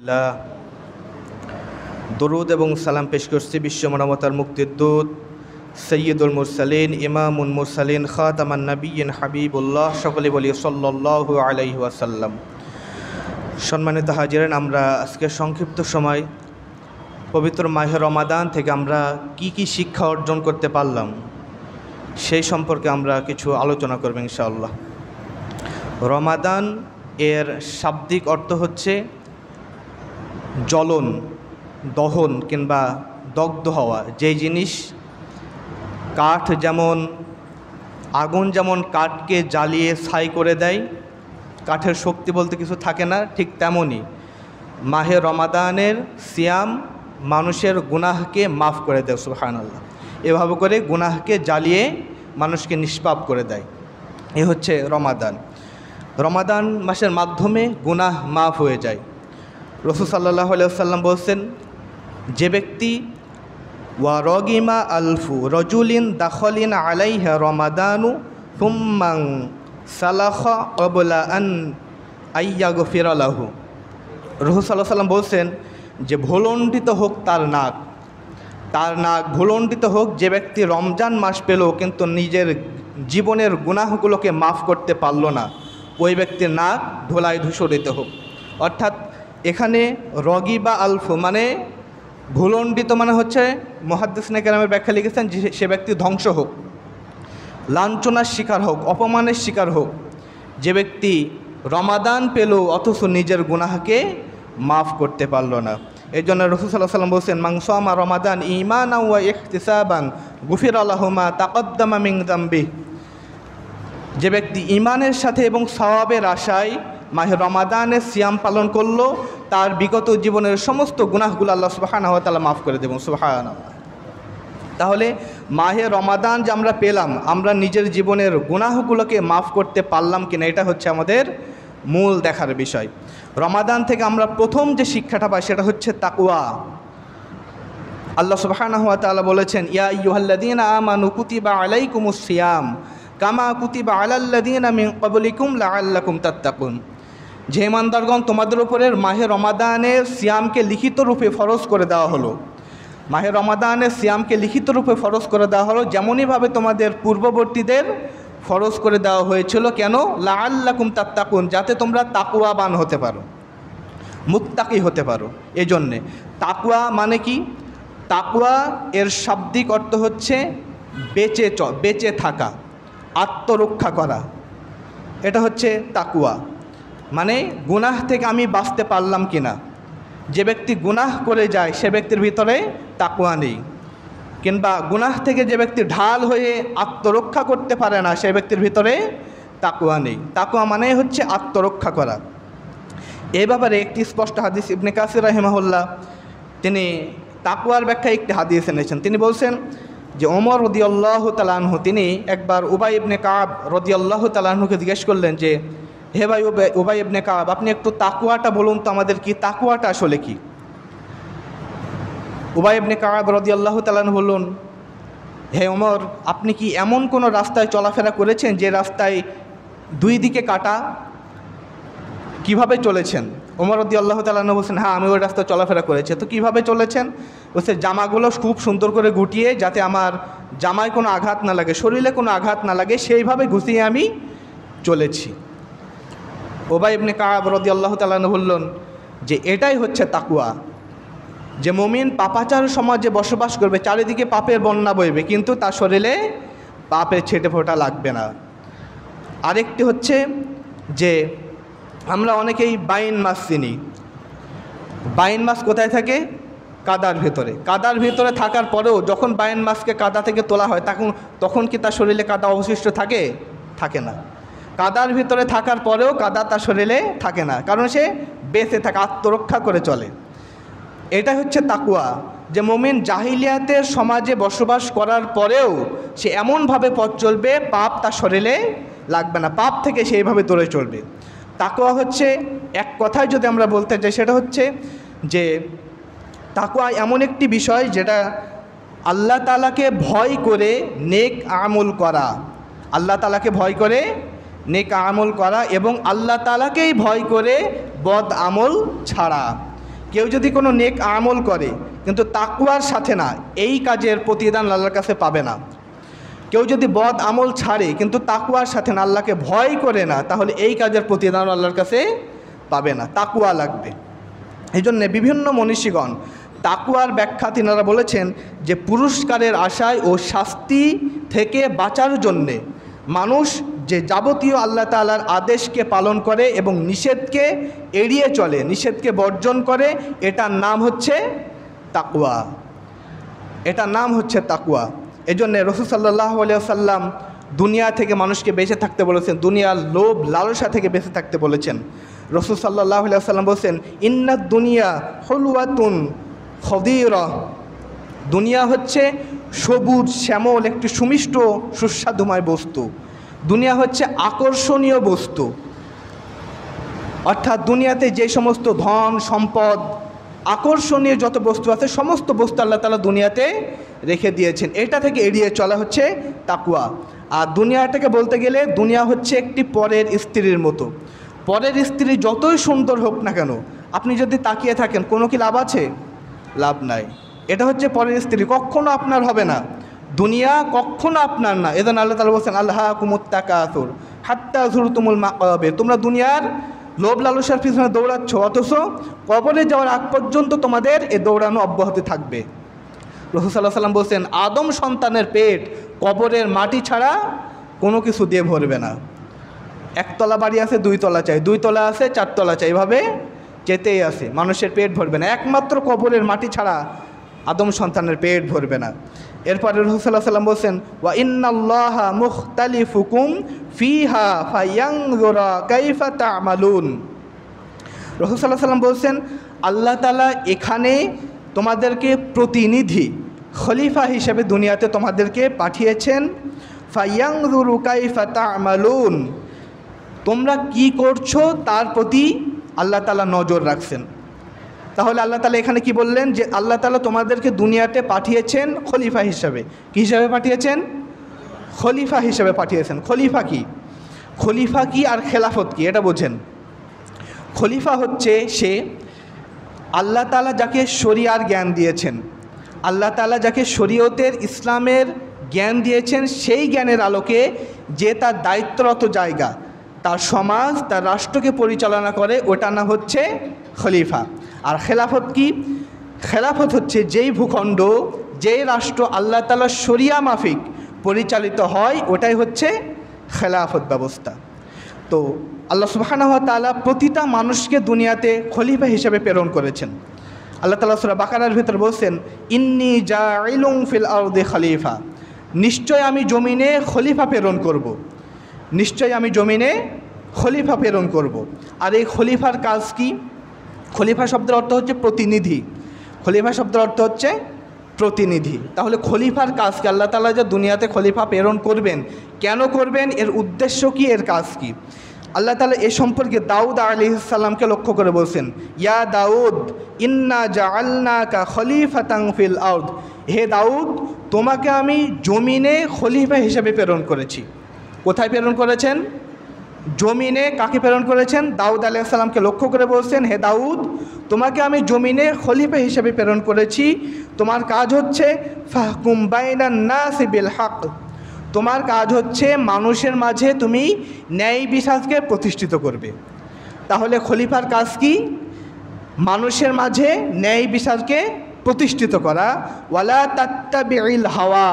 আলহামদুলিল্লাহ, দরুদ এবং সালাম পেশ করছি বিশ্ব মানবতার মুক্তির দূত সৈয়দুল মুরসালিন ইমামুল মুরসালিন খাতামান নবিয়্যিন হাবিবুল্লাহ, সকলে বলি সাল্লাল্লাহু আলাইহি ওয়াসাল্লাম। সম্মানিত হাজিরান, আমরা আজকে সংক্ষিপ্ত সময় পবিত্র মাহে রমাদান থেকে আমরা কি শিক্ষা অর্জন করতে পারলাম সেই সম্পর্কে আমরা কিছু আলোচনা করব ইনশাআল্লাহ। রমাদান এর শাব্দিক অর্থ হচ্ছে জ্বলন, দহন কিংবা দগ্ধ হওয়া। যেই জিনিস কাঠ যেমন আগুন যেমন কাঠকে জ্বালিয়ে ছাই করে দেয়, কাঠের শক্তি বলতে কিছু থাকে না, ঠিক তেমনই মাহে রমাদানের সিয়াম মানুষের গুনাহকে মাফ করে দেয়। সুবহানাল্লাহ। এভাবে করে গুনাহকে জ্বালিয়ে মানুষকে নিষ্পাপ করে দেয়। এ হচ্ছে রমাদান। রমাদান মাসের মাধ্যমে গুনাহ মাফ হয়ে যায়। রাসূল সাল্লাল্লাহু আলাইহি ওয়াসাল্লাম বলছেন, যে ব্যক্তি ওয়া রগিমা আলফু রজুলিন দাখলিন আলাইহা রমাদানু সুম্মান সালাখা ক্বাবলা আন আইয়াগফিরা লাহু। রাসূল সাল্লাল্লাহু আলাইহি ওয়াসাল্লাম বলছেন যে ভুলণ্ডিত হোক তার নাক ভুলণ্ডিত হোক যে ব্যক্তি রমজান মাস পেল কিন্তু নিজের জীবনের গুনাহগুলোকে মাফ করতে পারল না, ওই ব্যক্তির নাক ধুলায় ধূসরিত হোক। অর্থাৎ এখানে রগি বা আলফু মানে ভুলণ্ডিত মানে হচ্ছে মুহাদ্দিসিনে কেরামের ব্যাখ্যা লিখেছেন যে সে ব্যক্তি ধ্বংস হোক, লাঞ্ছনার শিকার হোক, অপমানের শিকার হোক। যে ব্যক্তি রমাদান পেল অথচ নিজের গুনাহকে মাফ করতে পারল না। এই জন্য রাসূল সাল্লাল্লাহু আলাইহি ওয়াসাল্লাম বলছেন, মান সামা রমাদান ঈমানান ওয়া ইহতিসাবান গুফিরা লাহু মা তাকাদ্দামা মিন যামবি। যে ব্যক্তি ঈমানের সাথে এবং সওয়াবের আশায় মাহে রমাদানের সিয়াম পালন করলো, তার বিগত জীবনের সমস্ত গুনাহগুলো আল্লাহ সুবহানাহু ওয়া তাআলা মাফ করে দেবেন। সুবহানাল্লাহ। তাহলে মাহে রমাদান যে আমরা পেলাম, আমরা নিজের জীবনের গুনাহগুলোকে মাফ করতে পারলাম কিনা, এটা হচ্ছে আমাদের মূল দেখার বিষয়। রমাদান থেকে আমরা প্রথম যে শিক্ষাটা পাই সেটা হচ্ছে তাকওয়া। আল্লাহ সুবহানাহু ওয়া তাআলা বলেছেন, ইয়া আইয়ুহাল্লাযীনা আমানু কুতিবা আলাইকুমুস সিয়াম কামা কুতিবা আলাল্লাযীনা মিন ক্বাবলিকুম লাআল্লাকুম তাত্তাকুন। যে ইমানদারগণ, তোমাদের উপরের মাহে রমাদানের সিয়ামকে লিখিত রূপে ফরজ করে দেওয়া হলো। মাহে রমাদানের সিয়ামকে লিখিত রূপে ফরজ করে দেওয়া হলো, যেমনইভাবে তোমাদের পূর্ববর্তীদের ফরজ করে দেওয়া হয়েছিল। কেন? লাআল্লাকুম তাত্তাকুন, যাতে তোমরা তাকওয়াবান হতে পারো, মুত্তাকি হতে পারো। এজন্যে তাকওয়া মানে কি? তাকওয়া এর শাব্দিক অর্থ হচ্ছে বেঁচে থাকা, আত্মরক্ষা করা। এটা হচ্ছে তাকওয়া মানে গুনাহ থেকে আমি বাঁচতে পারলাম কিনা। যে ব্যক্তি গুনাহ করে যায় সে ব্যক্তির ভিতরে তাকওয়া নেই, কিংবা গুনাহ থেকে যে ব্যক্তি ঢাল হয়ে আত্মরক্ষা করতে পারে না সে ব্যক্তির ভিতরে তাকওয়া নেই। তাকওয়া মানে হচ্ছে আত্মরক্ষা করা। এই ব্যাপারে একটি স্পষ্ট হাদিস ইবনে কাসির রাহিমাহুল্লাহ তিনি তাকওয়ার ব্যাখ্যায় একটি হাদিস এনেছেন। তিনি বলছেন যে ওমর রাদিয়াল্লাহু তাআলা আনহু তিনি একবার উবাই ইবনে কাব রাদিয়াল্লাহু তাআলা আনহুকে জিজ্ঞেস করলেন যে, হে ভাই উবাই ইবনে কাব, আপনি একটু তাকওয়াটা বলুন তো আমাদের, কি তাকওয়াটা আসলে কি? উবাই ইবনে কাব রাদিয়াল্লাহু তাআলা আনহু বললেন, হে ওমর, আপনি কি এমন কোনো রাস্তায় চলাফেরা করেছেন যে রাস্তায় দুই দিকে কাটা? কিভাবে চলেছেন? ওমর রাদিয়াল্লাহু তাআলা আনহু বলছেন, হ্যাঁ আমি ওই রাস্তায় চলাফেরা করেছি। তো কিভাবে চলেছেন? বলছে, জামাগুলো খুব সুন্দর করে গুটিয়ে, যাতে আমার জামায় কোনো আঘাত না লাগে, শরীরে কোনো আঘাত না লাগে, সেইভাবে গুছিয়ে আমি চলেছি। উবাই ইবনে কাব রাদিয়াল্লাহু তাআলা আনহু বললেন যে এটাই হচ্ছে তাকওয়া। যে মুমিন পাপাচার সমাজে বসবাস করবে, চারিদিকে পাপের বন্যা বইবে, কিন্তু তার শরীরে পাপের ছেটে ফোঁটা লাগবে না। আরেকটি হচ্ছে যে আমরা অনেকেই বাইন মাছ চিনি। বাইন মাছ কোথায় থাকে? কাদার ভেতরে। কাদার ভেতরে থাকার পরেও যখন বাইন মাছকে কাদা থেকে তোলা হয় তখন কি তার শরীরে কাদা অবশিষ্ট থাকে? থাকে না। কাদার ভিতরে থাকার পরেও কাদা তার শরীরে থাকে না, কারণ সে বেঁচে থাকে, আত্মরক্ষা করে চলে। এটা হচ্ছে তাকওয়া। যে মুমিন জাহিলিয়াতের সমাজে বসবাস করার পরেও সে এমনভাবে পথ চলবে পাপ তার শরীরে লাগবে না, পাপ থেকে সেইভাবে দূরে চলবে। তাকওয়া হচ্ছে, এক কথায় যদি আমরা বলতে চাই, সেটা হচ্ছে যে তাকওয়া এমন একটি বিষয় যেটা আল্লাহ তাআলাকে ভয় করে নেক আমল করা, আল্লাহ তাআলাকে ভয় করে নেক আমল করা এবং আল্লাহ তাআলাকেই ভয় করে বদ আমল ছাড়া। কেউ যদি কোনো নেক আমল করে কিন্তু তাকওয়ার সাথে না, এই কাজের প্রতিদান আল্লাহর কাছে পাবে না। কেউ যদি বদ আমল ছাড়ে কিন্তু তাকওয়ার সাথে না, আল্লাহকে ভয় করে না, তাহলে এই কাজের প্রতিদান আল্লাহর কাছে পাবে না। তাকওয়া লাগবে। এই জন্যে বিভিন্ন মনীষীগণ তাকওয়ার ব্যাখ্যা তিনারা বলেছেন যে পুরস্কারের আশায় ও শাস্তি থেকে বাঁচার জন্যে মানুষ যে যাবতীয় আল্লাহ তাআলার আদেশকে পালন করে এবং নিষেধকে এড়িয়ে চলে, নিষেধকে বর্জন করে, এটার নাম হচ্ছে তাকওয়া। এটার নাম হচ্ছে তাকওয়া। এই জন্যে রাসূল সাল্লাল্লাহু আলাইহি ওয়াসাল্লাম দুনিয়া থেকে মানুষকে বেঁচে থাকতে বলেছেন, দুনিয়ার লোভ লালসা থেকে বেঁচে থাকতে বলেছেন। রাসূল সাল্লাল্লাহু আলাইহি ওয়াসাল্লাম বলেছেন, ইন্নাদ দুনিয়া হুলওয়াতুন খদীরা, দুনিয়া হচ্ছে সবুজ শ্যামল একটি সুমিষ্ট সুস্বাদুময় বস্তু। দুনিয়া হচ্ছে আকর্ষণীয় বস্তু, অর্থাৎ দুনিয়াতে যে সমস্ত ধন সম্পদ আকর্ষণীয় যত বস্তু আছে সমস্ত বস্তু আল্লাহ তাআলা দুনিয়াতে রেখে দিয়েছেন। এটা থেকে এড়িয়ে চলা হচ্ছে তাকওয়া। আর দুনিয়াটাকে বলতে গেলে দুনিয়া হচ্ছে একটি পরের স্ত্রীর মতো। পরের স্ত্রী যতই সুন্দর হোক না কেন, আপনি যদি তাকিয়ে থাকেন কোনো কি লাভ আছে? লাভ নাই। এটা হচ্ছে পরের স্ত্রী, কখনো আপনার হবে না। দুনিয়া কখনো আপনার না। এজন্য আল্লাহ তাআলা বলছেন, আলহাকুমুত তাকাসুর হাত্তা যুরতুমুল মাকাবির, তোমরা দুনিয়ার লোভ লালসার পিছনে দৌড়াচ্ছ, অথচ কবরে যাওয়ার আগ পর্যন্ত তোমাদের এ দৌড়ানো অব্যাহত থাকবে। রাসূল সাল্লাল্লাহু আলাইহি ওয়াসাল্লাম বলছেন, আদম সন্তানের পেট কবরের মাটি ছাড়া কোনো কিছু দিয়ে ভরবে না। একতলা বাড়ি আছে, 2 তলা চাই, 2 তলা আছে, 4 তলা চাই, এভাবে যেতেই আছে, মানুষের পেট ভরবে না। একমাত্র কবরের মাটি ছাড়া আদম সন্তানের পেট ভরবে না। এরপরে রাসূল সাল্লাল্লাহু আলাইহি ওয়াসাল্লাম বলছেন, ওয়া ইন্নাল্লাহা মুখতালিফুকুম ফিহা ফায়ানজুরা কাইফা তা'মালুন। রাসূল সাল্লাল্লাহু আলাইহি ওয়াসাল্লাম বলছেন, আল্লাহ তাআলা এখানে তোমাদেরকে প্রতিনিধি খলিফা হিসেবে দুনিয়াতে তোমাদেরকে পাঠিয়েছেন। ফায়ানজুরু কাইফা তা'মালুন, তোমরা কি করছো তার প্রতি আল্লাহ তাআলা নজর রাখছেন। তাহলে আল্লাহ তাআলা এখানে কি বললেন? যে আল্লাহ তাআলা তোমাদেরকে দুনিয়াতে পাঠিয়েছেন খলিফা হিসাবে। কী হিসাবে পাঠিয়েছেন? খলিফা হিসাবে পাঠিয়েছেন। খলিফা কি? খলিফা কি আর খেলাফত কি এটা বোঝেন। খলিফা হচ্ছে সে আল্লাহ তাআলা যাকে শরিয়ার জ্ঞান দিয়েছেন, আল্লাহ তাআলা যাকে শরীয়তের ইসলামের জ্ঞান দিয়েছেন, সেই জ্ঞানের আলোকে যে তার দায়িত্বরত জায়গা, তার সমাজ, তার রাষ্ট্রকে পরিচালনা করে, ওটা না হচ্ছে খলিফা। আর খেলাফত কি? খেলাফত হচ্ছে যেই ভূখণ্ড, যেই রাষ্ট্র আল্লাহ তাআলার শরিয়া মাফিক পরিচালিত হয়, ওটাই হচ্ছে খেলাফত ব্যবস্থা। তো আল্লাহ সুবহানাহু ওয়া তাআলা প্রতিটা মানুষকে দুনিয়াতে খলিফা হিসেবে প্রেরণ করেছেন। আল্লাহ তাআলা সূরা বাকারার ভিতর বলছেন, ইন্নী জাইলুন ফিল আরদি খলিফা, নিশ্চয় আমি জমিনে খলিফা প্রেরণ করব। নিশ্চয় আমি জমিনে খলিফা প্রেরণ করব। আর এই খলিফার কাজ কি? খলিফা শব্দের অর্থ হচ্ছে প্রতিনিধি। খলিফা শব্দের অর্থ হচ্ছে প্রতিনিধি। তাহলে খলিফার কাজ কি? আল্লাহ তাআলা যে দুনিয়াতে খলিফা প্রেরণ করবেন, কেন করবেন, এর উদ্দেশ্য কি, এর কাজ কি? আল্লাহ তাআলা এ সম্পর্কে দাউদ আলাইহিস সালামকে লক্ষ্য করে বলছেন, ইয়া দাউদ ইন্না জাআলনাকা খলিফাতান ফিল আরদ, হে দাউদ তোমাকে আমি জমিনে খলিফা হিসেবে প্রেরণ করেছি। কোথায় প্রেরণ করেছেন? জমিনে। কাকে প্রেরণ করেছেন? দাউদ আলাইহিস সালামকে লক্ষ্য করে বলছেন, হে দাউদ তোমাকে আমি জমিনে খলিফা হিসেবে প্রেরণ করেছি। তোমার কাজ হচ্ছে ফাহকুম বাইনান নাসি বিল হক, তোমার কাজ হচ্ছে মানুষের মাঝে তুমি ন্যায় বিচারকে প্রতিষ্ঠিত করবে। তাহলে খলিফার কাজ কি? মানুষের মাঝে ন্যায় বিচারকে প্রতিষ্ঠিত করা। ওয়ালা তাত্তাবিল হাওয়া,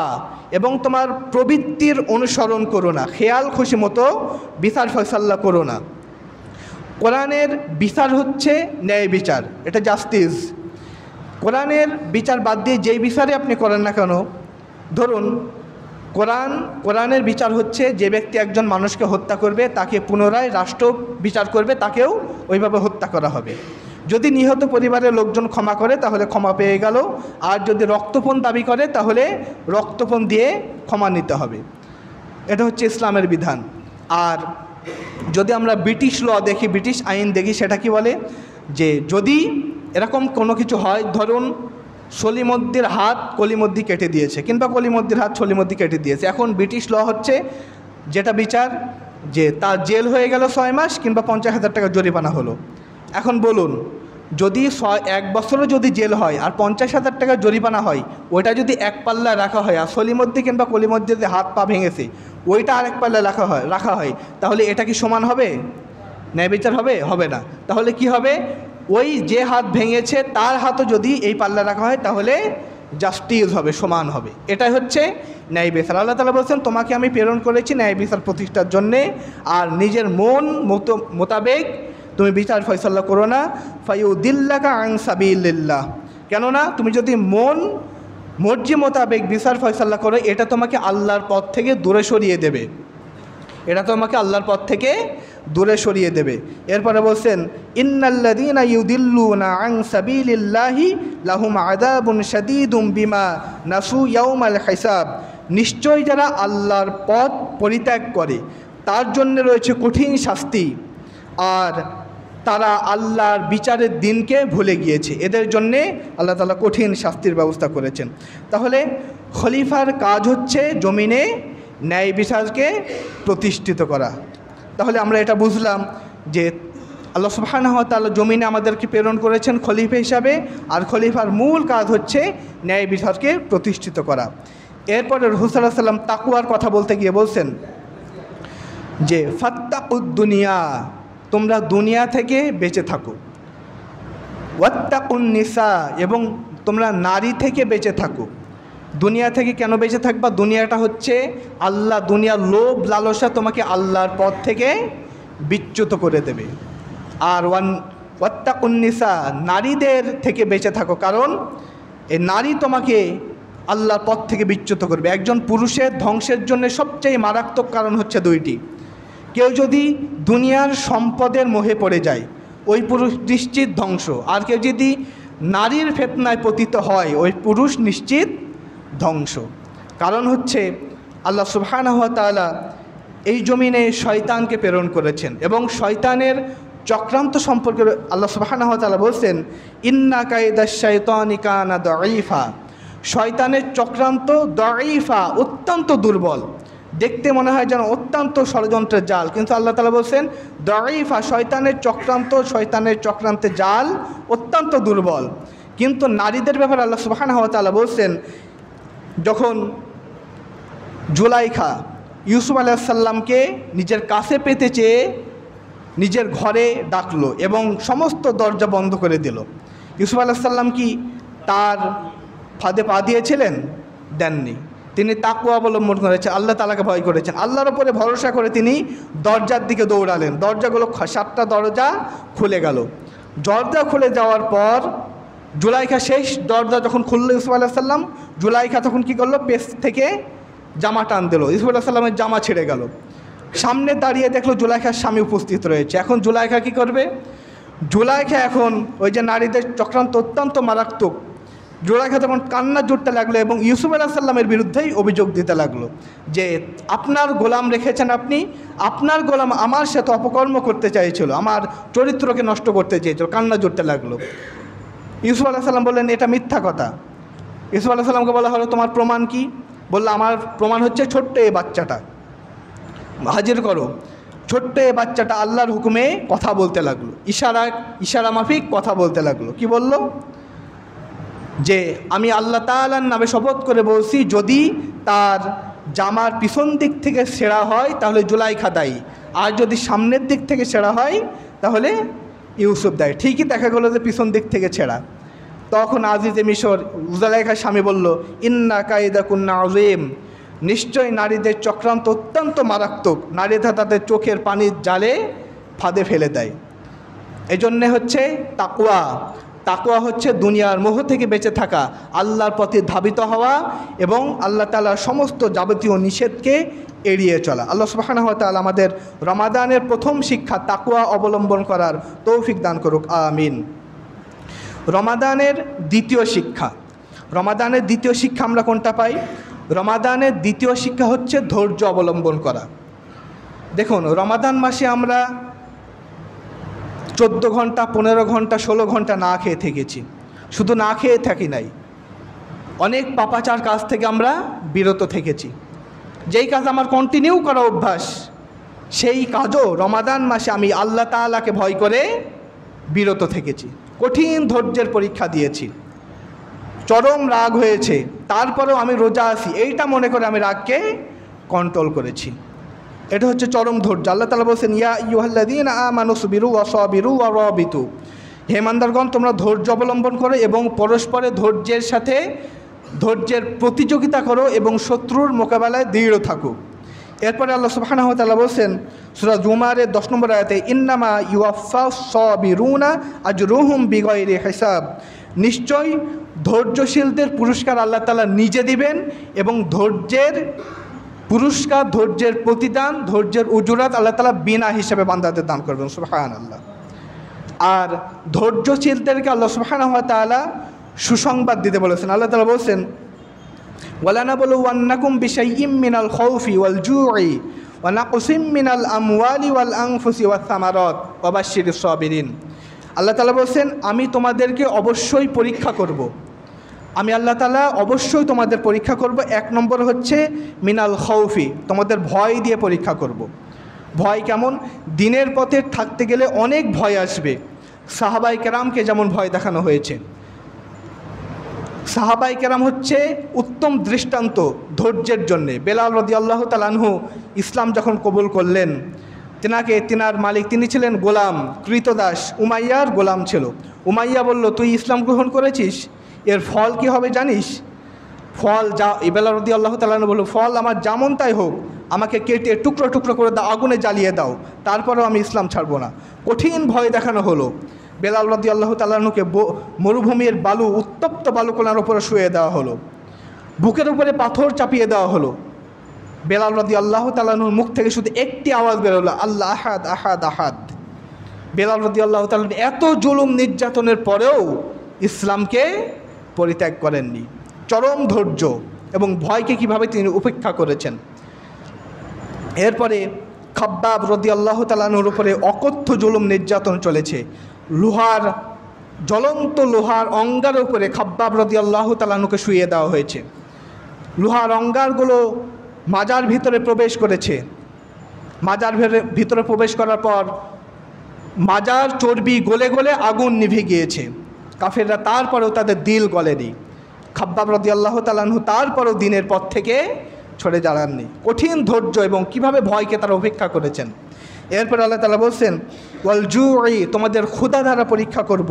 এবং তোমার প্রবৃত্তির অনুসরণ করো না, খেয়াল খুশি মতো বিচার ফয়সালা করো না। কোরআনের বিচার হচ্ছে ন্যায় বিচার, এটা জাস্টিস। কোরআনের বিচার বাদ দিয়ে যেই বিচারে আপনি করেন না কেন, ধরুন কোরআনের বিচার হচ্ছে যে ব্যক্তি একজন মানুষকে হত্যা করবে তাকে পুনরায় রাষ্ট্র বিচার করবে, তাকেও ওইভাবে হত্যা করা হবে। যদি নিহত পরিবারের লোকজন ক্ষমা করে তাহলে ক্ষমা পেয়ে গেল, আর যদি রক্তপণ দাবি করে তাহলে রক্তপণ দিয়ে ক্ষমা নিতে হবে। এটা হচ্ছে ইসলামের বিধান। আর যদি আমরা ব্রিটিশ ল দেখি, ব্রিটিশ আইন দেখি, সেটা কি বলে? যে যদি এরকম কোনো কিছু হয়, ধরুন সলিমদ্দির হাত কলিমদ্দি কেটে দিয়েছে, কিংবা কলিমদ্দির হাত সলিমদ্দি কেটে দিয়েছে, এখন ব্রিটিশ ল হচ্ছে যেটা বিচার যে তার জেল হয়ে গেল 6 মাস কিংবা 50,000 টাকা জরিমানা হলো। এখন বলুন যদি 1 বছরও যদি জেল হয় আর 50,000 টাকা জরিমানা হয়, ওইটা যদি এক পাল্লা রাখা হয়, আর সলিমদ্দি কিংবা কলিমদ্দি যে হাত পা ভেঙেছে ওইটা আরেক পাল্লা রাখা হয়, তাহলে এটা কি সমান হবে? ন্যায় বিচার হবে? হবে না। তাহলে কি হবে? ওই যে হাত ভেঙেছে তার হাতও যদি এই পাল্লা রাখা হয় তাহলে জাস্টিস হবে, সমান হবে। এটাই হচ্ছে ন্যায় বিচার। আল্লাহ তাআলা বলছেন, তোমাকে আমি প্রেরণ করেছি ন্যায় বিচার প্রতিষ্ঠার জন্যে, আর নিজের মন মোতাবেক তুমি বিচার ফয়সালা করো না। ফায়ুদিল্লাকা আন সাবিলিল্লাহ, কেননা তুমি যদি মর্জি মোতাবেক বিচার ফয়সালা করো, এটা তোমাকে আল্লাহর পথ থেকে দূরে সরিয়ে দেবে, এটা তোমাকে আল্লাহর পথ থেকে দূরে সরিয়ে দেবে। এরপরে বলছেন, ইন্নাল্লাযীনা ইউদিল্লুনা আন সাবিলিল্লাহি লাহুম আযাবুন শাদীদুম বিমা নাসু ইয়াউমাল হিসাব, নিশ্চয় যারা আল্লাহর পথ পরিত্যাগ করে তার জন্য রয়েছে কঠিন শাস্তি, আর তারা আল্লাহর বিচারের দিনকে ভুলে গিয়েছে, এদের জন্যে আল্লাহ তাআলা কঠিন শাস্তির ব্যবস্থা করেছেন। তাহলে খলিফার কাজ হচ্ছে জমিনে ন্যায় বিচারকে প্রতিষ্ঠিত করা। তাহলে আমরা এটা বুঝলাম যে আল্লাহ সুবহানাহু ওয়া তাআলা জমিনে আমাদেরকে প্রেরণ করেছেন খলিফা হিসাবে, আর খলিফার মূল কাজ হচ্ছে ন্যায় বিচারকে প্রতিষ্ঠিত করা। এরপরে রাসূল সাল্লাল্লাহু আলাইহি ওয়াসাল্লাম তাকওয়ার কথা বলতে গিয়ে বলছেন যে ফাত্তাকুদ দুনিয়া, তোমরা দুনিয়া থেকে বেঁচে থাকো, ওয়াত্তাকুন নিসা, এবং তোমরা নারী থেকে বেঁচে থাকো। দুনিয়া থেকে কেন বেঁচে থাকবা? দুনিয়াটা হচ্ছে আল্লাহ, দুনিয়ার লোভ লালসা তোমাকে আল্লাহর পথ থেকে বিচ্যুত করে দেবে। আর ওয়াত্তাকুন নিসা, নারীদের থেকে বেঁচে থাকো, কারণ এই নারী তোমাকে আল্লাহর পথ থেকে বিচ্যুত করবে। একজন পুরুষের ধ্বংসের জন্য সবচেয়ে মারাত্মক কারণ হচ্ছে দুইটি। কেউ যদি দুনিয়ার সম্পদের মোহে পড়ে যায়, ওই পুরুষ নিশ্চিত ধ্বংস। আর কেউ যদি নারীর ফিতনায় পতিত হয়, ওই পুরুষ নিশ্চিত ধ্বংস। কারণ হচ্ছে আল্লাহ সুবহানাহু ওয়া তাআলা এই জমিনে শয়তানকে প্রেরণ করেছেন, এবং শয়তানের চক্রান্ত সম্পর্কে আল্লাহ সুবহানাহু ওয়া তাআলা বলছেন, ইন্না কায়দাশ শাইতানি কানা দাঈফা, শয়তানের চক্রান্ত দাঈফা, অত্যন্ত দুর্বল। দেখতে মনে হয় যেন অত্যন্ত ষড়যন্ত্রের জাল, কিন্তু আল্লাহ তাআলা বলছেন দাঈফা, শয়তানের চক্রান্তের জাল অত্যন্ত দুর্বল। কিন্তু নারীদের ব্যাপারে আল্লাহ সুবহানাহু ওয়া তাআলা বলছেন, যখন জুলাইখা ইউসুফ আলাইহিস সালামকে নিজের কাছে পেতে চেয়ে নিজের ঘরে ডাকলো এবং সমস্ত দরজা বন্ধ করে দিল, ইউসুফ আলাইহিস সালাম কি তার ফাঁদে পা দিয়েছিলেন? দেননি। তিনি তাকওয়া অবলম্বন করেছেন, আল্লাহ তাআলাকে ভয় করেছেন, আল্লাহর উপরে ভরসা করে তিনি দরজার দিকে দৌড়ালেন। দরজাগুলো 7টা দরজা খুলে গেল। দরজা খুলে যাওয়ার পর জুলাইখা শেষ দরজা যখন খুললো ইউসুফ আলাইহিস সালাম, জুলাইখা তখন কী করলো? পেছ থেকে জামা টান দিল, ইউসুফ আলাইহিস সালামের জামা ছিঁড়ে গেল। সামনে দাঁড়িয়ে দেখলো জুলাইখার স্বামী উপস্থিত রয়েছে। এখন জুলাইখা কী করবে? জুলাইখা এখন ওই যে নারীদের চক্রান্ত অত্যন্ত মারাত্মক, জুলাইখা তখন কান্না জুটতে লাগলো এবং ইউসুফ আলাইহিস সালামের বিরুদ্ধেই অভিযোগ দিতে লাগলো যে আপনার গোলাম রেখেছেন আপনি, আপনার গোলাম আমার সাথে অপকর্ম করতে চাইছিল, আমার চরিত্রকে নষ্ট করতে চেয়েছিল। কান্না জুটতে লাগলো। ইউসুফ আলাইহিস সালাম বললেন, এটা মিথ্যা কথা। ইউসুফ আলাইহিস সালামকে বলা হলো, তোমার প্রমাণ কি? বললো, আমার প্রমাণ হচ্ছে ছোট্ট এই বাচ্চাটা, হাজির করো। ছোট্ট এই বাচ্চাটা আল্লাহর হুকুমে কথা বলতে লাগলো, ইশারা মাফিক কথা বলতে লাগলো। কি বলল? যে আমি আল্লাহ তাআলার নামে শপথ করে বলছি, যদি তার জামার পিছন দিক থেকে ছেঁড়া হয় তাহলে জুলাইখা দায়ী, আর যদি সামনের দিক থেকে ছেঁড়া হয় তাহলে ইউসুফ দায়ী। ঠিকই দেখা গেলো যে পিছন দিক থেকে ছেঁড়া। তখন আজিজে মিশর জুলাইখার স্বামী বলল, ইন্না কায়দাকুন্না আযীম, নিশ্চয় নারীদের চক্রান্ত অত্যন্ত মারাত্মক, নারীরা তাদের চোখের পানির জালে ফাঁদে ফেলে দেয়। এজন্যে হচ্ছে তাকওয়া। তাকওয়া হচ্ছে দুনিয়ার মোহ থেকে বেঁচে থাকা, আল্লাহর পথে ধাবিত হওয়া এবং আল্লাহ তাআলার সমস্ত যাবতীয় নিষেধকে এড়িয়ে চলা। আল্লাহ সুবহানাহু ওয়া তাআলা আমাদের রমাদানের প্রথম শিক্ষা তাকওয়া অবলম্বন করার তৌফিক দান করুক, আমিন। রমাদানের দ্বিতীয় শিক্ষা আমরা কোনটা পাই? রমাদানের দ্বিতীয় শিক্ষা হচ্ছে ধৈর্য অবলম্বন করা। দেখুন, রমাদান মাসে আমরা 14 ঘন্টা, 15 ঘন্টা, 16 ঘন্টা না খেয়ে থেকেছি। শুধু না খেয়ে থাকি নাই, অনেক পাপাচার কাজ থেকে আমরা বিরত থেকেছি। যেই কাজ আমার কন্টিনিউ করা অভ্যাস, সেই কাজও রমাদান মাসে আমি আল্লাহ তাআলাকে ভয় করে বিরত থেকেছি। কঠিন ধৈর্যের পরীক্ষা দিয়েছি, চরম রাগ হয়েছে, তারপরেও আমি রোজা আছি, এইটা মনে করে আমি রাগকে কন্ট্রোল করেছি। এটা হচ্ছে চরম ধৈর্য। আল্লাহ তাআলা বলছেন, ইয়া আইয়ুহাল্লাযীনা আমানু সবিরু ওয়া সাবিরু ওয়া রাবিতু, হে ইমানদারগণ তোমরা ধৈর্য অবলম্বন করো এবং পরস্পরে ধৈর্যের সাথে ধৈর্যের প্রতিযোগিতা করো এবং শত্রুর মোকাবেলায় দৃঢ় থাকো। এরপরে আল্লাহ সুবহানাহু ওয়া তাআলা বলছেন সূরা জুমারের 10 নম্বর আয়াতে, ইন্নামা ইউওয়াফাস সাবিরুনা আজরুহুম বিগাইরি হিসাব, নিশ্চয়ই ধৈর্যশীলদের পুরস্কার আল্লাহ তাআলা নিজে দিবেন এবং ধৈর্যের পুরস্কার, ধৈর্যের প্রতিদান, ধৈর্যের উজুরাত আল্লাহ তাআলা বিনা হিসাবে বান্দাদের দান করবেন। সুবহানাল্লাহ। আর ধৈর্যশীলদেরকে আল্লাহ সুবহানাহু ওয়া তাআলা সুসংবাদ দিতে বলেছেন। আল্লাহ তাআলা বলছেন, ওয়ালানাবলুওয়ান্নাকুম বিশাইইম মিনাল খাউফি ওয়াল জুই ওয়া নাকসিম মিনাল আমওয়ালি ওয়াল আনফুসি ওয়াস সামারাত ওয়া বাশশিরিস সাবিরিন। আল্লাহ তাআলা বলছেন, আমি তোমাদেরকে অবশ্যই পরীক্ষা করব। আমি আল্লাহ তাআলা অবশ্যই তোমাদের পরীক্ষা করব। 1 নম্বর হচ্ছে মিনাল খাউফি, তোমাদের ভয় দিয়ে পরীক্ষা করব। ভয় কেমন? দিনের পথে থাকতে গেলে অনেক ভয় আসবে। সাহাবায়ে কেরামকে যেমন ভয় দেখানো হয়েছে। সাহাবায়ে কেরাম হচ্ছে উত্তম দৃষ্টান্ত ধৈর্যের জন্যে। বেলাল রাদিয়াল্লাহু তাআলা আনহু ইসলাম যখন কবুল করলেন, তিনার মালিক, তিনি ছিলেন গোলাম, কৃতদাস, উমাইয়ার গোলাম ছিল। উমাইয়া বলল, তুই ইসলাম গ্রহণ করেছিস, এর ফল কি হবে জানিস? ফল যা, বেলাল রাদিয়াল্লাহু তাআলা আনহু বলল, ফল আমার যেমন তাই হোক, আমাকে কেটে টুকরো টুকরো করে দাও, আগুনে জ্বালিয়ে দাও, তারপরেও আমি ইসলাম ছাড়বো না। কঠিন ভয় দেখানো হলো। বেলাল রাদিয়াল্লাহু তাআলা আনহুকে মরুভূমির বালু, উত্তপ্ত বালুকণার উপরে শুয়ে দেওয়া হলো, বুকের উপরে পাথর চাপিয়ে দেওয়া হলো। বেলাল রাদিয়াল্লাহু তাআলা আনহুর মুখ থেকে শুধু একটি আওয়াজ বেরোলো, আল্লাহ আহাদ আহাদ আহাদ। বেলাল রাদিয়াল্লাহু তাআলা এত জুলুম নির্যাতনের পরেও ইসলামকে পরিত্যাগ করেননি। চরম ধৈর্য এবং ভয়কে কিভাবে তিনি উপেক্ষা করেছেন। এরপরে খাব্বাব রাদিয়াল্লাহু তাআলা আনহুর উপরে অকথ্য জুলুম নির্যাতন চলেছে। জ্বলন্ত লোহার অঙ্গার উপরে খাব্বাব রাদিয়াল্লাহু তাআলা আনহুকে শুইয়ে দেওয়া হয়েছে। লোহার অঙ্গারগুলো মাজার ভিতরে প্রবেশ করেছে। মাজার ভিতরে প্রবেশ করার পর মাজার চর্বি গলে গলে আগুন নিভে গিয়েছে। কাফেররা তারপরেও তাদের দিল গলেনি। খাব্বাব রাদিয়াল্লাহু তাআলা আনহু তারপরেও দিনের পথ থেকে সরে দাঁড়াননি। কঠিন ধৈর্য এবং কিভাবে ভয়কে তারা উপেক্ষা করেছেন। এরপর আল্লাহ তাআলা বলছেন, ওয়াল জুই, তোমাদের ক্ষুধা দ্বারা পরীক্ষা করব।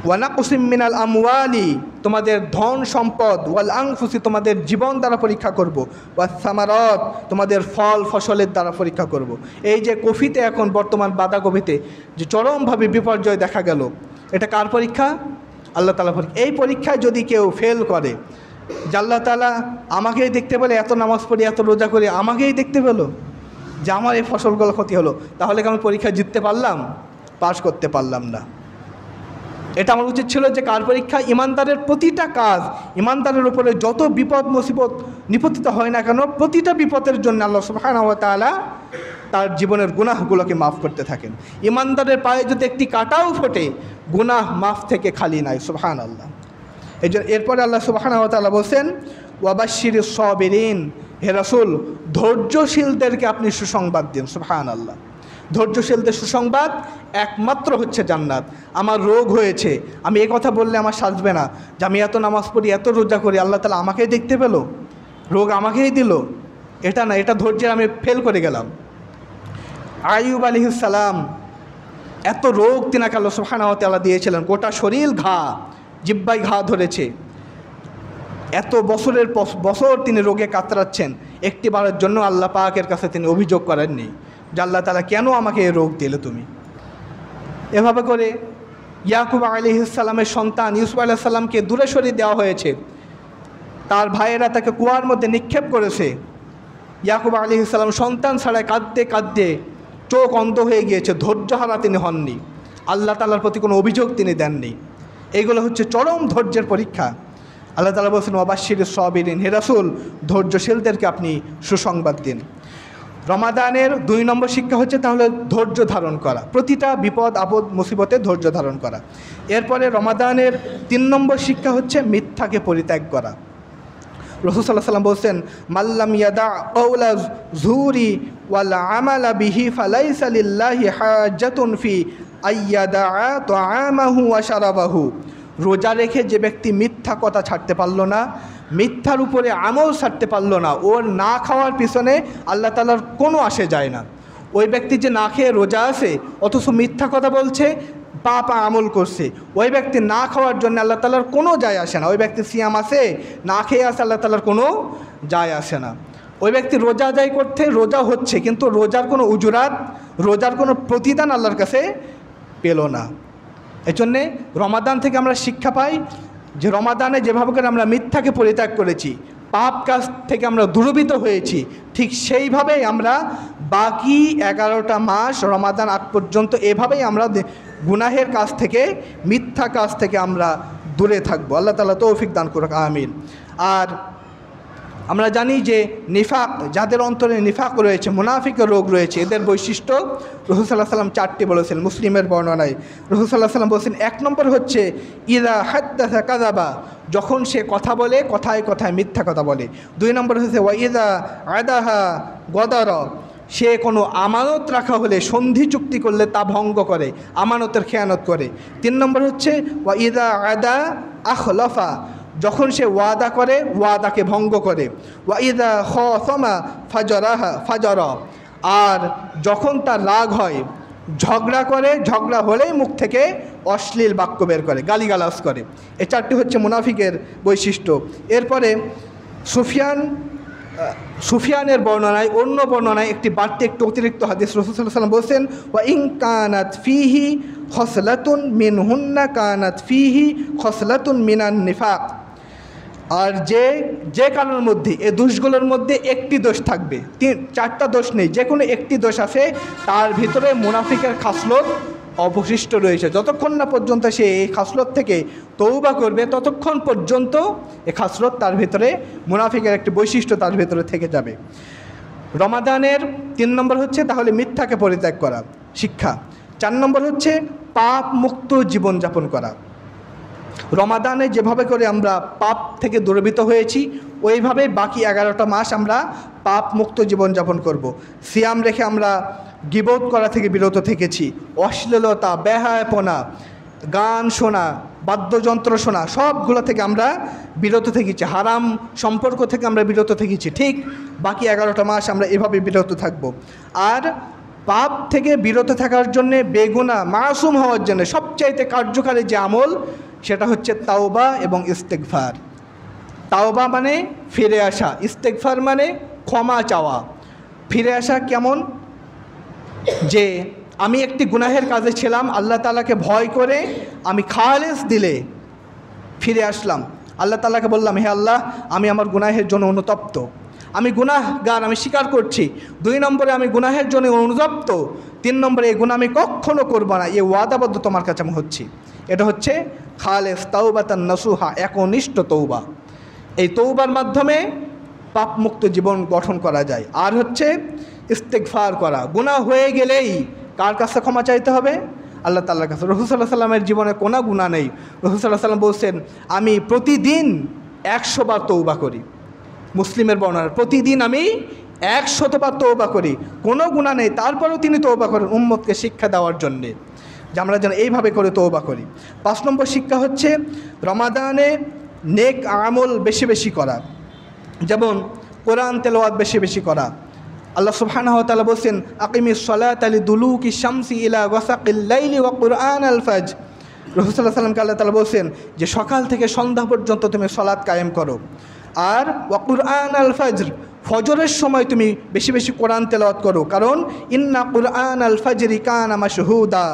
ওয়া নাকসিম মিনাল আমওয়ালি, তোমাদের ধন সম্পদ, ওয়াল আনফুসি, তোমাদের জীবন দ্বারা পরীক্ষা করব। ওয়াস সামারাত, তোমাদের ফল ফসলের দ্বারা পরীক্ষা করব। এই যে কফিতে এখন বর্তমান বাঁধাকপিতে যে চরমভাবে বিপর্যয় দেখা গেল, এটা কার পরীক্ষা? আল্লাহ তাআলা পরীক্ষা। এই পরীক্ষায় যদি কেউ ফেল করে, যে আল্লাহ তাআলা আমাকেই দেখতে পেলে, এত নামাজ পড়ি, এত রোজা করি, আমাকেই দেখতে পেলো যে আমার এই ফসলগুলো ক্ষতি হলো, তাহলে কি আমি পরীক্ষা জিততে পারলাম? পাস করতে পারলাম না। এটা আমার উচিত ছিল যে কার পরীক্ষা? ইমানদারের প্রতিটা কাজ, ইমানদারের উপরে যত বিপদ মুসিবত নিপতিত হয় না কেন, প্রতিটা বিপদের জন্য আল্লাহ সুবহানাহু ওয়া তাআলা তার জীবনের গুনাহগুলোকে মাফ করতে থাকেন। ইমানদারের পায়ে যদি একটি কাঁটাও ফোটে, গুনাহ মাফ থেকে খালি নাই। সুবহানাল্লাহ। এই জন্য এরপরে আল্লাহ সুবহানাহু ওয়া তাআলা বলছেন, ওয়া বাশশিরিস সাবিরিন, হে রাসূল ধৈর্যশীলদেরকে আপনি সুসংবাদ দিন। সুবহানাল্লাহ। ধৈর্যশীলদের সুসংবাদ একমাত্র হচ্ছে জান্নাত। আমার রোগ হয়েছে, আমি এই কথা বললে আমার সাজবে না যে আমি এত নামাজ পড়ি, এত রোজা করি, আল্লাহ তাআলা আমাকেই দেখতে পেল, রোগ আমাকেই দিল, এটা না, এটা ধৈর্যের আমি ফেল করে গেলাম। আইয়ুব আলাইহিস সালাম, এত রোগ তিনাকে আল্লাহ সুবহানাহু ওয়া তাআলা দিয়েছিলেন, গোটা শরীর ঘা, জিহ্বায় ঘা ধরেছে, এত বছরের বছর তিনি রোগে কাতরাচ্ছেন, একটিবারের জন্য আল্লাহ পাকের কাছে তিনি অভিযোগ করেননি যে আল্লাহ তাআলা কেন আমাকে এই রোগ দিলে তুমি। এভাবে করে ইয়াকুব আলাইহিস সালামের সন্তান ইউসুফ আলাইহিস সালামকে দূরে সরিয়ে দেওয়া হয়েছে। তার ভাইয়েরা তাকে কুয়ার মধ্যে নিক্ষেপ করেছে। ইয়াকুব আলাইহিস সালাম সন্তান ছাড়াই কাঁদতে কাঁদতে চোখ অন্ধ হয়ে গিয়েছে, ধৈর্যহারা তিনি হননি, আল্লাহ তাআলার প্রতি কোনো অভিযোগ তিনি দেননি। এইগুলো হচ্ছে চরম ধৈর্যের পরীক্ষা। আল্লাহ তাআলা বলছেন, ওয়া বাশশিরিস সাবিরিন, হে রাসূল ধৈর্যশীলদেরকে আপনি সুসংবাদ দিন। রমাদানের 2 নম্বর শিক্ষা হচ্ছে তাহলে ধৈর্য ধারণ করা, প্রতিটা বিপদ আপদ মুসিবতে ধৈর্য ধারণ করা। এরপরে রমাদানের 3 নম্বর শিক্ষা হচ্ছে মিথ্যাকে পরিত্যাগ করা। রাসূল সাল্লাল্লাহু আলাইহি ওয়াসাল্লাম বলছেন, মাল্লাম ইয়াদা কাওলা যুরি ওয়াল আমালা বিহি ফালাইসা লিল্লাহি হাজাতুন ফি আইয়াদা তাআমাহু ওয়া শারাবাহু। রোজা রেখে যে ব্যক্তি মিথ্যা কথা ছাড়তে পারলো না, মিথ্যার উপরে আমল ছাড়তে পারলো না, ওর না খাওয়ার পিছনে আল্লাহ তাআলার কোনো আসে যায় না। ওই ব্যক্তি যে না খেয়ে রোজা আছে অথচ মিথ্যা কথা বলছে, পাপ আমল করছে, ওই ব্যক্তি না খাওয়ার জন্য আল্লাহ তাআলার কোনো যায় আসে না। ওই ব্যক্তি সিয়াম আছে, না খেয়ে আসে, আল্লাহ তাআলার কোনো যায় আসে না। ওই ব্যক্তি রোজা আদায় করতে রোজা হচ্ছে, কিন্তু রোজার কোনো উজুরাত, রোজার কোনো প্রতিদান আল্লাহর কাছে পেল না। এই জন্যে রমাদান থেকে আমরা শিক্ষা পাই যে রমাদানে যেভাবে করে আমরা মিথ্যাকে পরিত্যাগ করেছি, পাপ কাজ থেকে আমরা দূরীভূত হয়েছি, ঠিক সেইভাবেই আমরা বাকি 11টা মাস রমাদান আগ পর্যন্ত এভাবেই আমরা গুনাহের কাজ থেকে, মিথ্যা কাজ থেকে আমরা দূরে থাকবো। আল্লাহ তাআলা তৌফিক দান করুক, আমিন। আর আমরা জানি যে নিফাক, যাদের অন্তরে নিফাক রয়েছে, মুনাফিকের রোগ রয়েছে, এদের বৈশিষ্ট্য রাসূল সাল্লাল্লাহু আলাইহি ওয়াসাল্লাম 4টি বলেছেন। মুসলিমের বর্ণনায় রাসূল সাল্লাল্লাহু আলাইহি ওয়াসাল্লাম বলেছেন, 1 নম্বর হচ্ছে ইযা হাদ্দাসা কাযাবা, যখন সে কথা বলে কথায় কথায় মিথ্যা কথা বলে। 2 নম্বর হচ্ছে ওয়া ইযা আদাহা গদারা, সে কোনো আমানত রাখা হলে, সন্ধি চুক্তি করলে তা ভঙ্গ করে, আমানতের খেয়ানত করে। 3 নম্বর হচ্ছে ওয়া ইযা আদা আখলাফা, যখন সে ওয়াদা করে ওয়াদাকে ভঙ্গ করে। ওয়া ইযা খাসামা ফাজারা, আর যখন তার রাগ হয়, ঝগড়া করে, ঝগড়া হলেই মুখ থেকে অশ্লীল বাক্য বের করে, গালিগালাজ করে। এই 4টি হচ্ছে মুনাফিকের বৈশিষ্ট্য। এরপরে সুফিয়ানের বর্ণনায়, অন্য বর্ণনায় একটি বাড়তি, একটু অতিরিক্ত হাদিস রাসূল সাল্লাল্লাহু আলাইহি ওয়াসাল্লাম বলছেন, ওয়া ইন কানাত ফিহি খসলাতুন মিনহুন্না কানাত ফিহি খসলাতুন মিনান নিফাক, আর যে কারোর মধ্যে, এই দোষগুলোর মধ্যে একটি দোষ থাকবে, 4টা দোষ নেই, যে কোনো একটি দোষ আছে, তার ভিতরে মুনাফিকের খাসলত অবশিষ্ট রয়েছে। যতক্ষণ না পর্যন্ত সে এই খাসলত থেকে তওবা করবে, ততক্ষণ পর্যন্ত এই খাসলত তার ভিতরে, মুনাফিকের একটি বৈশিষ্ট্য তার ভিতরে থেকে যাবে। রমাদানের 3 নম্বর হচ্ছে তাহলে মিথ্যাকে পরিত্যাগ করা, শিক্ষা। 4 নম্বর হচ্ছে পাপ মুক্ত জীবনযাপন করা। রমাদানে যেভাবে করে আমরা পাপ থেকে দূরীভূত হয়েছি, ওইভাবে বাকি 11টা মাস আমরা পাপ মুক্ত জীবনযাপন করব। সিয়াম রেখে আমরা গীবত করা থেকে বিরত থেকেছি, অশ্লীলতা, বেহায়াপনা, গান শোনা, বাদ্যযন্ত্র শোনা, সবগুলো থেকে আমরা বিরত থেকেছি, হারাম সম্পর্ক থেকে আমরা বিরত থেকেছি। ঠিক বাকি 11টা মাস আমরা এভাবে বিরত থাকব। আর পাপ থেকে বিরত থাকার জন্যে, বেগুনাহ মাসুম হওয়ার জন্য সবচাইতে কার্যকারী যে আমল, সেটা হচ্ছে তাওবা এবং ইস্তেগফার। তাওবা মানে ফিরে আসা, ইস্তেগফার মানে ক্ষমা চাওয়া। ফিরে আসা কেমন? যে আমি একটি গুনাহের কাজে ছিলাম, আল্লাহ তাআলাকে ভয় করে আমি খালেস দিলে ফিরে আসলাম, আল্লাহ তাআলাকে বললাম, হে আল্লাহ, আমি আমার গুনাহের জন্য অনুতপ্ত, আমি গুনাহগার, আমি স্বীকার করছি। 2 নম্বরে আমি গুনাহের জন্য অনুতপ্ত। 3 নম্বরে এই গুনাহ আমি কখনো করব না, এই ওয়াদাবদ্ধ তোমার কাছে আমি হচ্ছি। এটা হচ্ছে খালেস তাওবাতান নাসুহা, একনিষ্ঠ তৌবা। এই তৌবার মাধ্যমে পাপমুক্ত জীবন গঠন করা যায়। আর হচ্ছে ইস্তেগফার করা। গুনাহ হয়ে গেলেই কার কাছে ক্ষমা চাইতে হবে? আল্লাহ তাআলার কাছে। রাসূল সাল্লাল্লাহু আলাইহি ওয়াসাল্লামের জীবনে কোনো গুনাহ নেই। রাসূল সাল্লাল্লাহু আলাইহি ওয়াসাল্লাম বলছেন, আমি প্রতিদিন 100 বার তৌবা করি। মুসলিমের বর্ণনা, প্রতিদিন আমি 100 বার তৌবা করি, কোনো গুনাহ নেই, তারপরেও তিনি তৌবা করেন উম্মতকে শিক্ষা দেওয়ার জন্যে, যে আমরা যেন এইভাবে করে তওবা করি। 5 নম্বর শিক্ষা হচ্ছে রমাদানে নেক আমল বেশি বেশি করা, যেমন কোরআন তেলাওয়াত বেশি বেশি করা। আল্লাহ সুবহানাহু ওয়া তাআলা বলছেন, আকিমিস সালাতা লিদুলুকি শামসি ইলা গাসাকিল লাইলি ওয়া কুরআনাল ফাজর। রাসূল সাল্লাল্লাহু আলাইহি ওয়াসাল্লামকে আল্লাহ তাআলা বলছেন যে সকাল থেকে সন্ধ্যা পর্যন্ত তুমি সালাত কায়েম করো। আর ওয়া কুরআনাল ফাজর, ফজরের সময় তুমি বেশি বেশি কোরআন তেলাওয়াত করো, কারণ ইন্না কুরআনাল ফাজরি কানা মাশহুদা,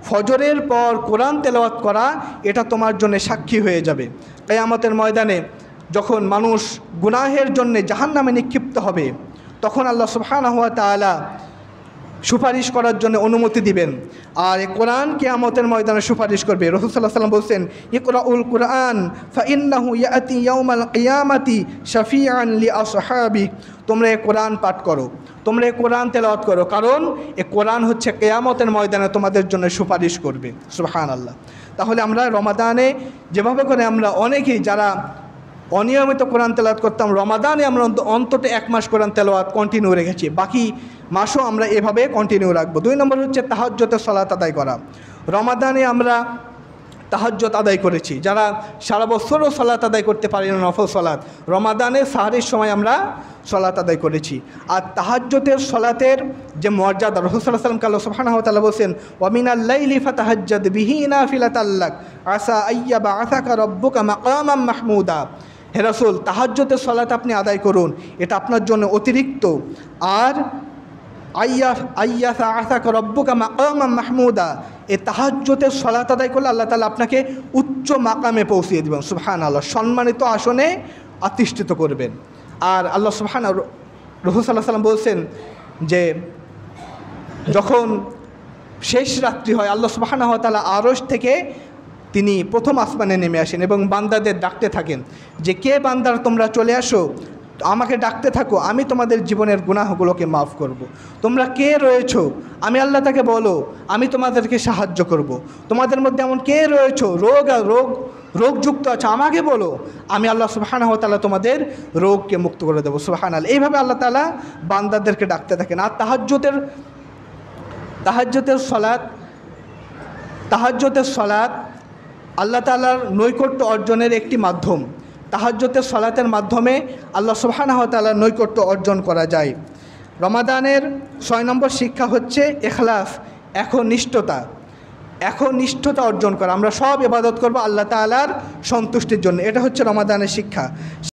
ফজরের পর কোরআন তেলাওয়াত করা এটা তোমার জন্য সাক্ষী হয়ে যাবে। কিয়ামতের ময়দানে যখন মানুষ গুনাহের জন্য জাহান্নামে নিক্ষিপ্ত হবে, তখন আল্লাহ সুবহানাহু ওয়া তাআলা সুপারিশ করার জন্য অনুমতি দিবেন। আর এই কোরআন কিয়ামতের ময়দানে সুপারিশ করবে। রাসূল সাল্লাল্লাহু আলাইহি ওয়াসাল্লাম বলছেন, ইকরাউল কুরআন ফাইন্নাহু ইয়াতি ইয়াউমাল কিয়ামাতি শাফিআন লিআসহাবি, তোমরা এই কোরআন পাঠ করো, তোমরা এই কোরআন তেলাওয়াত করো, কারণ এই কোরআন হচ্ছে কিয়ামতের ময়দানে তোমাদের জন্য সুপারিশ করবে। সুবহানাল্লাহ। তাহলে আমরা রমাদানে যেভাবে করে আমরা অনেকেই যারা অনিয়মিত কোরআন তেলাওয়াত করতাম, রমাদানে আমরা অন্তত 1 মাস কোরআন তেলাওয়াত কন্টিনিউ রেখেছি, বাকি মাসও আমরা এভাবে কন্টিনিউ রাখবো। 2 নম্বর হচ্ছে তাহাজ্জুদের সালাত আদায় করা। রমাদানে আমরা তাহাজ্জুদ আদায় করেছি, যারা সারা বছরও সালাত আদায় করতে পারি না নফল সালাত, রমাদানে সাহরির সময় আমরা সালাত আদায় করেছি। আর তাহাজ্জুদের সালাতের যে মর্যাদা, রাসূল সাল্লাল্লাহু আলাইহি ওয়াসাল্লাম আল্লাহ সুবহানাহু ওয়া তাআলা বলেন, ওয়া মিনাল লাইলি ফাতাহাজ্জাদ বিহি নাফিলাতাল লাক আসা আইয়াবআসাকা রাব্বুকা মাকামান মাহমুদা। হে রাসূল, তাহাজ্জুদের সালাত আপনি আদায় করুন, এটা আপনার জন্য অতিরিক্ত। আর আইয়াসা রব্বুকা মাকামান মাহমুদা, এই তাহাজ্জুদের সালাত আদায় করলে আল্লাহ তাআলা আপনাকে উচ্চ মাকামে পৌঁছিয়ে দেবেন, সুবহানাল্লাহ, সম্মানিত আসনে অধিষ্ঠিত করবেন। আর আল্লাহ রাসূল সাল্লাল্লাহু আলাইহি ওয়াসাল্লাম বলছেন যে যখন শেষ রাত্রি হয়, আল্লাহ সুবহানাহু ওয়া তাআলা আরশ থেকে তিনি প্রথম আসমানে নেমে আসেন এবং বান্দাদের ডাকতে থাকেন যে কে বান্দার তোমরা চলে আসো, আমাকে ডাকতে থাকো, আমি তোমাদের জীবনের গুনাহগুলোকে মাফ করব। তোমরা কে রয়েছো, আমি আল্লাহ তাকে বলো, আমি তোমাদেরকে সাহায্য করব। তোমাদের মধ্যে এমন কে রয়েছো রোগযুক্ত আছে, আমাকে বলো, আমি আল্লাহ সুবহানাহু ওয়া তাআলা তোমাদের রোগকে মুক্ত করে দেবো, সুবহানাল্লাহ। এইভাবে আল্লাহ তাআলা বান্দাদেরকে ডাকতে থাকেন। আর তাহাজ্জুদের সালাত আল্লাহ তাআলার নৈকট্য অর্জনের একটি মাধ্যম। তাহাজ্জুদের সালাতের মাধ্যমে আল্লাহ সুবহানাহু ওয়া তাআলার নৈকট্য অর্জন করা যায়। রমাদানের 6 নম্বর শিক্ষা হচ্ছে ইখলাস, একনিষ্ঠতা অর্জন করা। আমরা সব ইবাদত করব আল্লাহ তাআলার সন্তুষ্টির জন্য, এটা হচ্ছে রমাদানের শিক্ষা।